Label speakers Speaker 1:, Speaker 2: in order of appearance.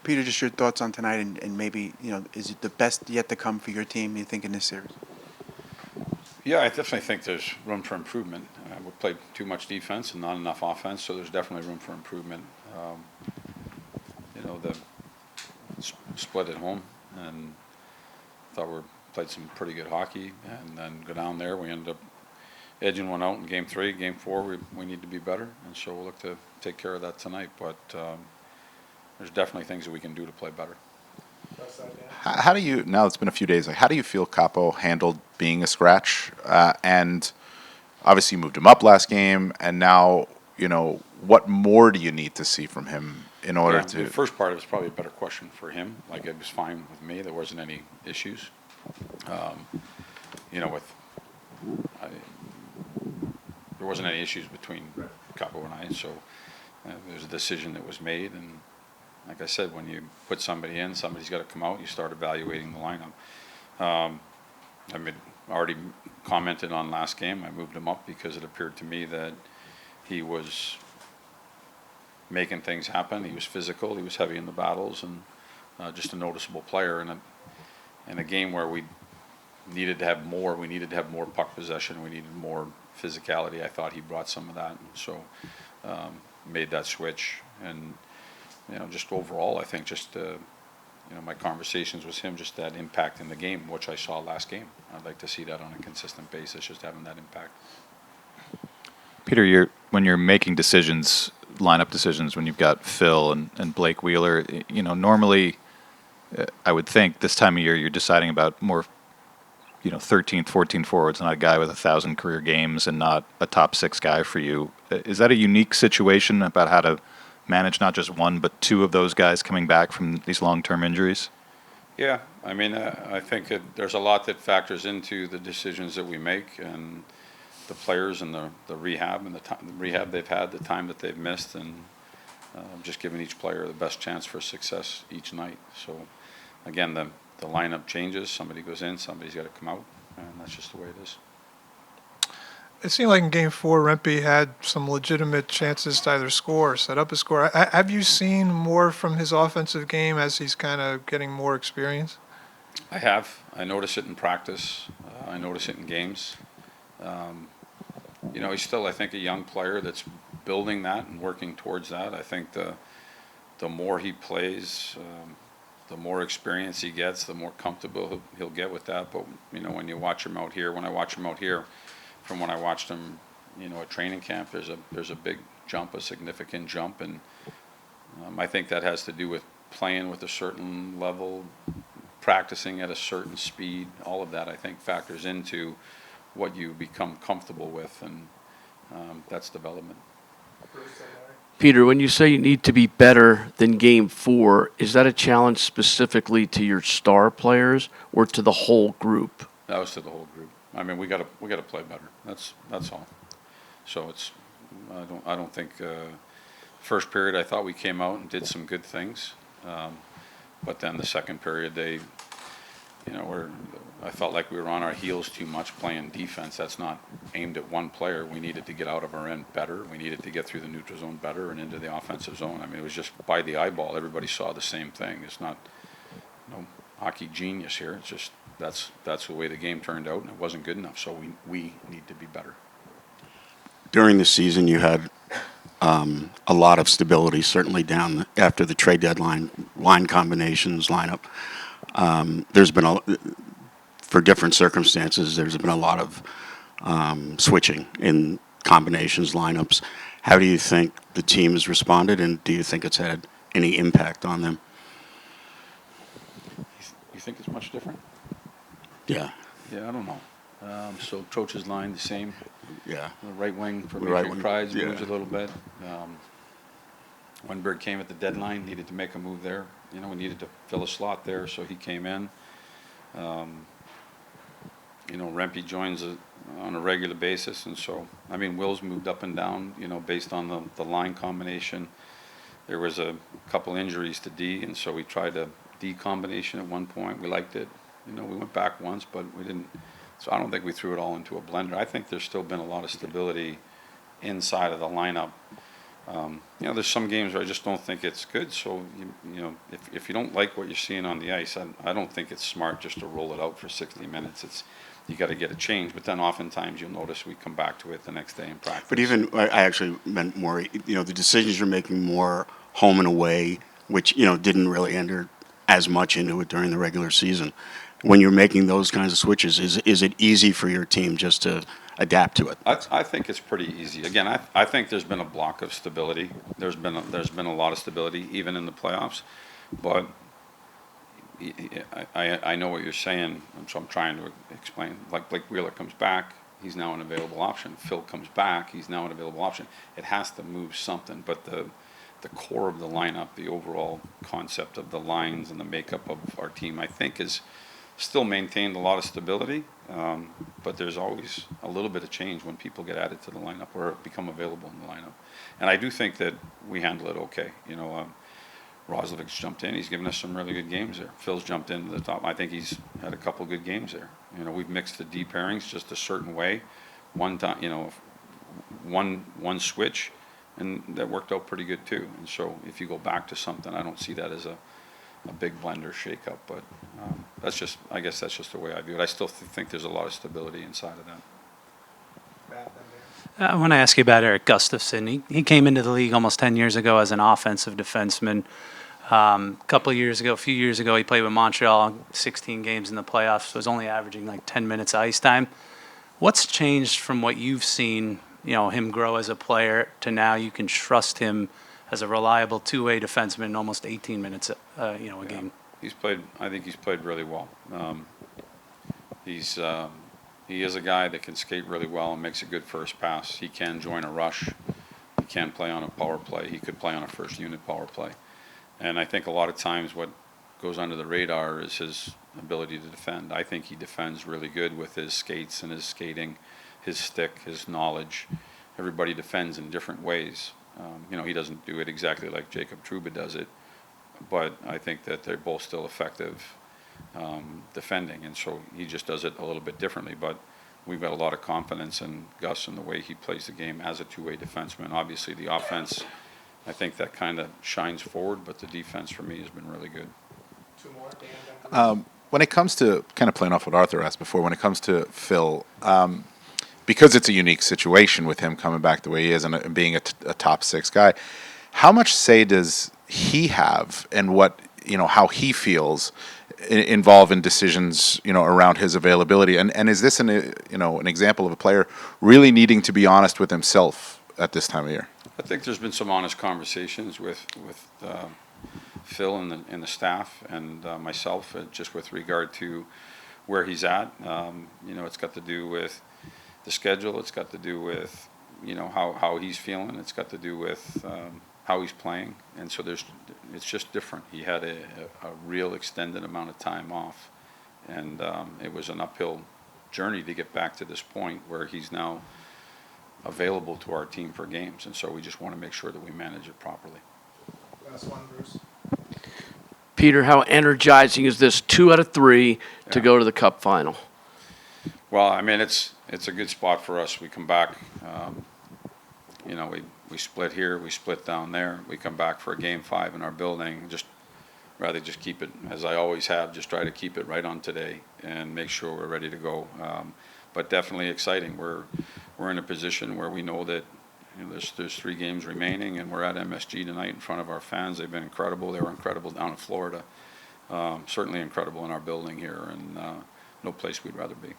Speaker 1: Peter, just your thoughts on tonight, and maybe, is it the best yet to come for your team, you think, in this series?
Speaker 2: Yeah, I definitely think there's room for improvement. We played too much defense and not enough offense, so there's definitely room for improvement. The split at home, and thought we played some pretty good hockey, and then go down there. We ended up edging one out in Game 3. Game 4, we need to be better, and so we'll look to take care of that tonight. But there's definitely things that we can do to play better.
Speaker 3: How do you, now it's been a few days, how do you feel Kaapo handled being a scratch? And obviously you moved him up last game, and now, what more do you need to see from him in order to...
Speaker 2: The first part was probably a better question for him. Like, it was fine with me. There wasn't any issues. There wasn't any issues between Kaapo and I, so there's a decision that was made, and like I said, when you put somebody in, somebody's got to come out. You start evaluating the lineup. Already commented on last game. I moved him up because it appeared to me that he was making things happen. He was physical. He was heavy in the battles, and just a noticeable player. In a game where we needed to have more, we needed to have more puck possession. We needed more physicality. I thought he brought some of that, and so made that switch. And just overall, I think just my conversations with him, just that impact in the game, which I saw last game. I'd like to see that on a consistent basis, just having that impact.
Speaker 4: Peter, when you're making decisions, lineup decisions, when you've got Phil and Blake Wheeler, normally I would think this time of year you're deciding about more, 13th, 14th forwards, not a guy with 1,000 career games and not a top 6 guy for you. Is that a unique situation about how to manage not just one but 2 of those guys coming back from these long-term injuries?
Speaker 2: Yeah, I think there's a lot that factors into the decisions that we make, and the players and the rehab and the rehab they've had, the time that they've missed, and just giving each player the best chance for success each night. So again, the lineup changes. Somebody goes in, somebody's got to come out, and that's just the way it is.
Speaker 5: It seemed like in Game 4, Rempe had some legitimate chances to either score or set up a score. Have you seen more from his offensive game as he's kind of getting more experience?
Speaker 2: I have. I notice it in practice. I notice it in games. He's still, I think, a young player that's building that and working towards that. I think the more he plays, the more experience he gets, the more comfortable he'll get with that. But, when you watch him out here, when I watch him out here, from when I watched him, at training camp, there's a big jump, a significant jump, and I think that has to do with playing with a certain level, practicing at a certain speed. All of that, I think, factors into what you become comfortable with, and that's development.
Speaker 6: Peter, when you say you need to be better than Game 4, is that a challenge specifically to your star players or to the whole group?
Speaker 2: That was to the whole group. We got to play better. That's all. So I don't think first period I thought we came out and did some good things, but then the second period I felt like we were on our heels too much playing defense. That's not aimed at one player. We needed to get out of our end better. We needed to get through the neutral zone better and into the offensive zone. It was just by the eyeball. Everybody saw the same thing. It's not no hockey genius here. It's just that's the way the game turned out, and it wasn't good enough. So we need to be better.
Speaker 7: During the season, you had a lot of stability, certainly down after the trade deadline, line combinations, lineup. There's been for different circumstances, there's been a lot of switching in combinations, lineups. How do you think the team has responded, and do you think it's had any impact on them?
Speaker 2: You think it's much different?
Speaker 7: Yeah.
Speaker 2: Yeah, I don't know. So Troch's line the same.
Speaker 7: Yeah.
Speaker 2: The right wing for
Speaker 7: Right
Speaker 2: Patriot Prize
Speaker 7: yeah.
Speaker 2: moves a little bit. Wenberg came at the deadline, needed to make a move there. We needed to fill a slot there, so he came in. Rempe joins on a regular basis, and so Will's moved up and down. Based on the line combination. There was a couple injuries to D, and so we tried a D combination at one point. We liked it. We went back once, but we didn't. So I don't think we threw it all into a blender. I think there's still been a lot of stability inside of the lineup. There's some games where I just don't think it's good. So, if you don't like what you're seeing on the ice, I don't think it's smart just to roll it out for 60 minutes. You got to get a change. But then oftentimes you'll notice we come back to it the next day in practice.
Speaker 7: But even, I actually meant more, the decisions you're making more home and away, which, didn't really enter as much into it during the regular season. When you're making those kinds of switches, is it easy for your team just to adapt to it?
Speaker 2: I think it's pretty easy. Again, I think there's been a block of stability. There's been a lot of stability even in the playoffs, but I know what you're saying, and so I'm trying to explain. Like Blake Wheeler comes back, he's now an available option. Phil comes back, he's now an available option. It has to move something, but the core of the lineup, the overall concept of the lines and the makeup of our team, I think is still maintained a lot of stability, but there's always a little bit of change when people get added to the lineup or become available in the lineup. And I do think that we handle it okay. Roslovic's jumped in. He's given us some really good games there. Phil's jumped into the top. I think he's had a couple good games there. We've mixed the D pairings just a certain way. One time, one switch, and that worked out pretty good too. And so if you go back to something, I don't see that as a big blender shake-up, but I guess that's just the way I view it. I still think there's a lot of stability inside of that.
Speaker 8: I want to ask you about Eric Gustafson. He came into the league almost 10 years ago as an offensive defenseman. A few years ago, he played with Montreal, 16 games in the playoffs, so was only averaging like 10 minutes ice time. What's changed from what you've seen, him grow as a player to now you can trust him as a reliable two-way defenseman in almost 18 minutes, a game?
Speaker 2: I think he's played really well. He is a guy that can skate really well and makes a good first pass. He can join a rush. He can play on a power play. He could play on a first unit power play. And I think a lot of times what goes under the radar is his ability to defend. I think he defends really good with his skates and his skating, his stick, his knowledge. Everybody defends in different ways. He doesn't do it exactly like Jacob Trouba does it, but I think that they're both still effective defending, and so he just does it a little bit differently. But we've got a lot of confidence in Gus and the way he plays the game as a two-way defenseman. Obviously, the offense, I think that kind of shines forward, but the defense for me has been really good.
Speaker 3: When it comes to kind of playing off what Arthur asked before, when it comes to Phil, because it's a unique situation with him coming back the way he is and being a top six guy, how much say does he have and what, how he feels involved in decisions, around his availability? And is this an example of a player really needing to be honest with himself at this time of year?
Speaker 2: I think there's been some honest conversations with Phil and the staff and myself, just with regard to where he's at. It's got to do with the schedule. It's got to do with how he's feeling. It's got to do with how he's playing, and so it's just different. He had a real extended amount of time off, and it was an uphill journey to get back to this point where he's now available to our team for games, and so we just want to make sure that we manage it properly.
Speaker 5: Last one, Bruce.
Speaker 6: Peter, how energizing is this 2 out of 3 to go to the Cup final?
Speaker 2: Well, I mean, it's a good spot for us. We come back, we split here, we split down there. We come back for a Game 5 in our building. Rather just keep it, as I always have, just try to keep it right on today and make sure we're ready to go. But definitely exciting. We're in a position where we know that there's 3 games remaining, and we're at MSG tonight in front of our fans. They've been incredible. They were incredible down in Florida. Certainly incredible in our building here, and no place we'd rather be.